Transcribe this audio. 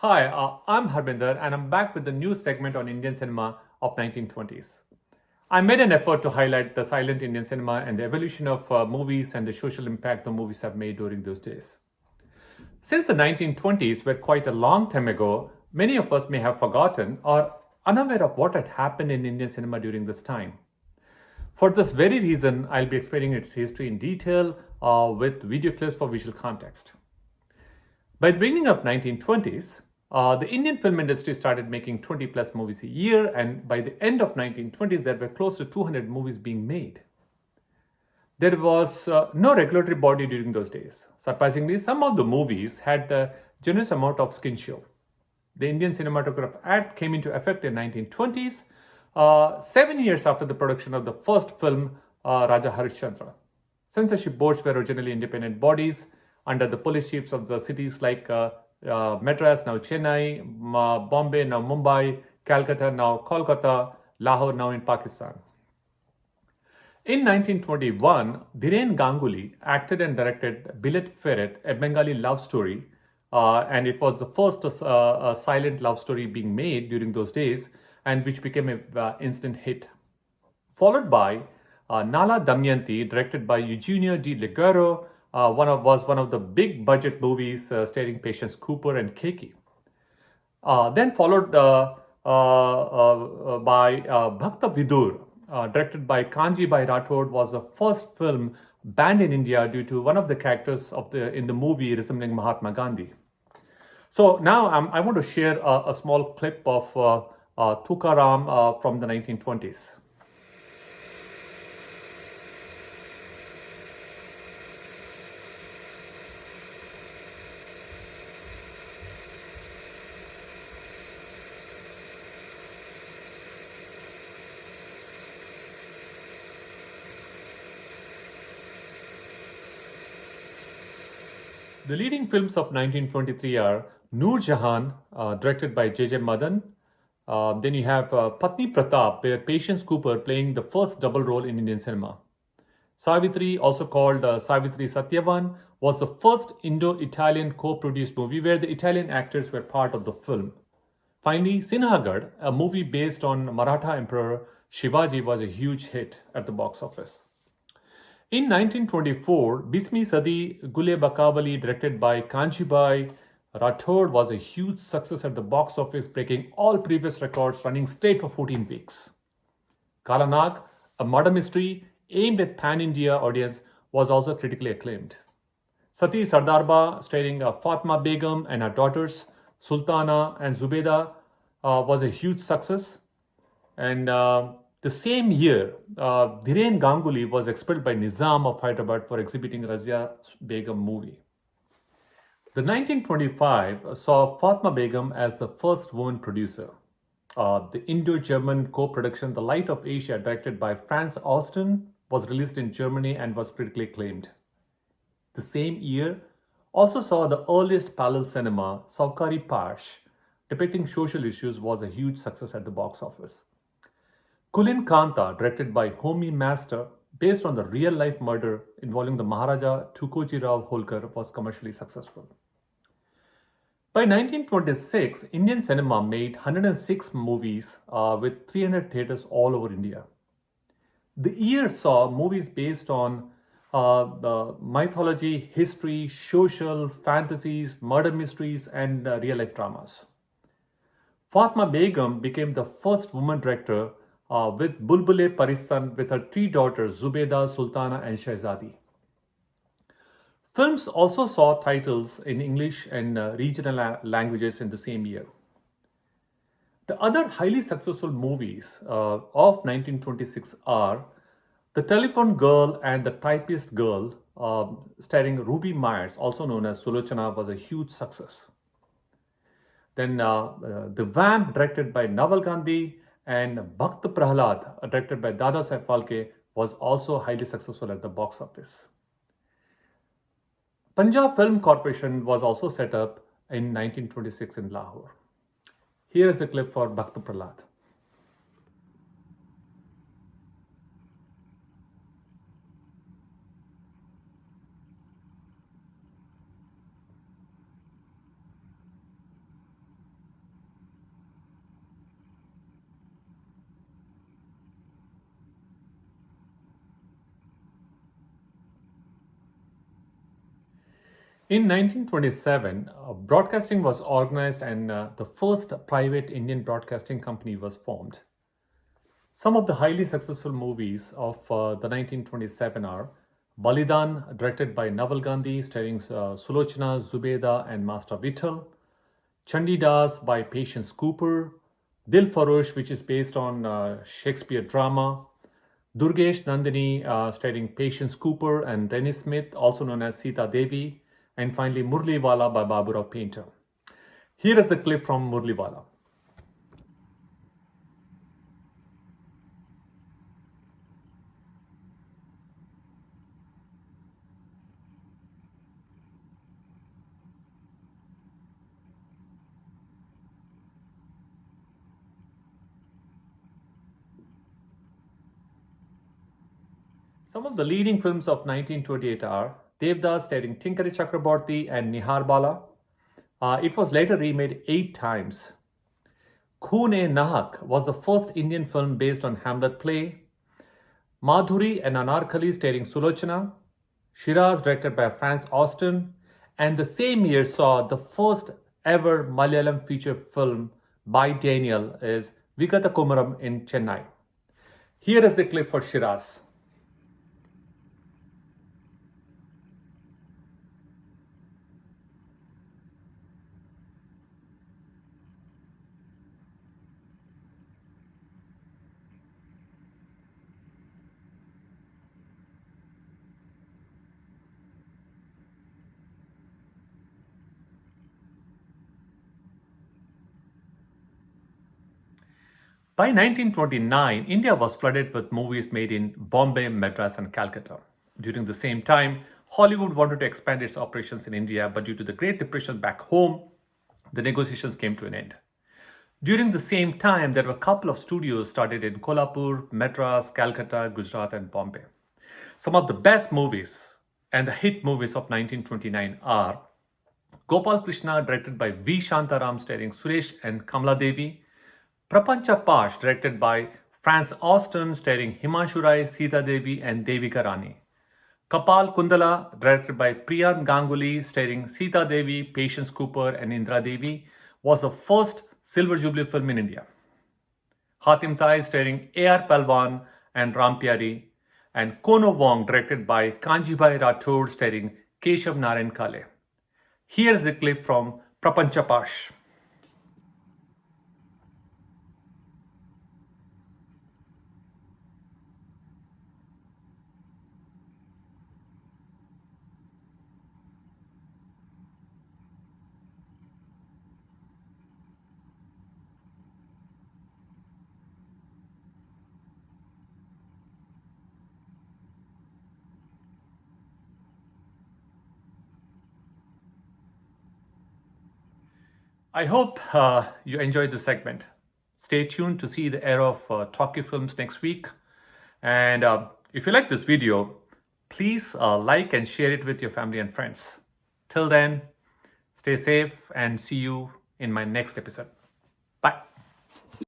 Hi, I'm Harbinder and I'm back with a new segment on Indian cinema of 1920s. I made an effort to highlight the silent Indian cinema and the evolution of movies and the social impact the movies have made during those days. Since the 1920s were quite a long time ago, many of us may have forgotten or unaware of what had happened in Indian cinema during this time. For this very reason, I'll be explaining its history in detail with video clips for visual context. By the beginning of 1920s, the Indian film industry started making 20 plus movies a year, and by the end of 1920s, there were close to 200 movies being made. There was no regulatory body during those days. Surprisingly, some of the movies had a generous amount of skin show. The Indian Cinematograph Act came into effect in 1920s, 7 years after the production of the first film, Raja Harishchandra. Censorship boards were originally independent bodies under the police chiefs of the cities like Madras, now Chennai, Bombay, now Mumbai, Calcutta, now Kolkata, Lahore, now in Pakistan. In 1921, Dhiren Ganguly acted and directed Billet Ferret, a Bengali love story, and it was the first silent love story being made during those days, and which became an instant hit. Followed by Nala Damayanti, directed by Eugenio de Ligero, was one of the big budget movies starring Patience Cooper and Keki. Then followed by Bhakta Vidur, directed by Kanji Bhai Rathod, was the first film banned in India due to one of the characters in the movie resembling Mahatma Gandhi. So now I want to share a small clip of Tukaram from the 1920s. The leading films of 1923 are Noor Jahan, directed by J.J. Madan. Then you have Patni Pratap, where Patience Cooper playing the first double role in Indian cinema. Savitri, also called Savitri Satyavan, was the first Indo-Italian co-produced movie where the Italian actors were part of the film. Finally, Sinhagad, a movie based on Maratha Emperor Shivaji, was a huge hit at the box office. In 1924, Bismi Sadi Gule Bakawali, directed by Kanjibai Rathod, was a huge success at the box office, breaking all previous records, running straight for 14 weeks. Kalanag, a murder mystery aimed at pan-India audience, was also critically acclaimed. Sati Sardarba, starring Fatma Begum and her daughters, Sultana and Zubeda, was a huge success. And the same year, Dhiren Ganguly was expelled by Nizam of Hyderabad for exhibiting Razia Begum movie. The 1925 saw Fatma Begum as the first woman producer. The Indo-German co-production The Light of Asia, directed by Franz Austin, was released in Germany and was critically acclaimed. The same year also saw the earliest parallel cinema, Saukari Pash, depicting social issues, was a huge success at the box office. Kulin Kanta, directed by Homi Master, based on the real-life murder involving the Maharaja Tukoji Rao Holkar, was commercially successful. By 1926, Indian cinema made 106 movies with 300 theatres all over India. The year saw movies based on the mythology, history, social, fantasies, murder mysteries, and real-life dramas. Fatma Begum became the first woman director with Bulbule Paristan with her three daughters, Zubeda, Sultana, and Shahzadi. Films also saw titles in English and regional languages in the same year. The other highly successful movies of 1926 are The Telephone Girl and The Typist Girl, starring Ruby Myers, also known as Sulochana, was a huge success. Then The Vamp, directed by Naval Gandhi, and Bhakt Prahlad, directed by Dada Saib Phalke, was also highly successful at the box office. Punjab Film Corporation was also set up in 1926 in Lahore. Here is a clip for Bhakt Prahlad. In 1927, broadcasting was organized and the first private Indian broadcasting company was formed. Some of the highly successful movies of the 1927 are Balidan, directed by Naval Gandhi, starring Sulochana, Zubeda, and Master Vittal; Chandidas by Patience Cooper; Dil Farosh, which is based on Shakespeare drama; Durgesh Nandini, starring Patience Cooper and Rennie Smith, also known as Sita Devi; and finally Murliwala by Baburao Painter. Here is a clip from Murliwala. Some of the leading films of 1928 are Devdas, starring Tinkari Chakraborty and Nihar Bala. It was later remade 8 times. Khoon-e-Nahak was the first Indian film based on Hamlet play. Madhuri and Anarkali, starring Sulochana. Shiraz, directed by Franz Austin. And the same year saw the first ever Malayalam feature film by Daniel is Vigata Kumaram in Chennai. Here is the clip for Shiraz. By 1929, India was flooded with movies made in Bombay, Madras, and Calcutta. During the same time, Hollywood wanted to expand its operations in India, but due to the Great Depression back home, the negotiations came to an end. During the same time, there were a couple of studios started in Kolhapur, Madras, Calcutta, Gujarat, and Bombay. Some of the best movies and the hit movies of 1929 are Gopal Krishna, directed by V. Shantaram, starring Suresh and Kamala Devi; Prapancha Pash, directed by Franz Austin, starring Himanshu Rai, Sita Devi, and Devika Rani; Kapal Kundala, directed by Priyan Ganguly, starring Sita Devi, Patience Cooper, and Indra Devi, was the first Silver Jubilee film in India. Hatim Tai, starring A.R. Palwan and Ram Pyari; and Kono Wong, directed by Kanjibhai Rathod, starring Keshav Narayan Kale. Here is a clip from Prapancha Pash. I hope you enjoyed this segment. Stay tuned to see the era of talkie films next week. And if you like this video, please like and share it with your family and friends. Till then, stay safe and see you in my next episode.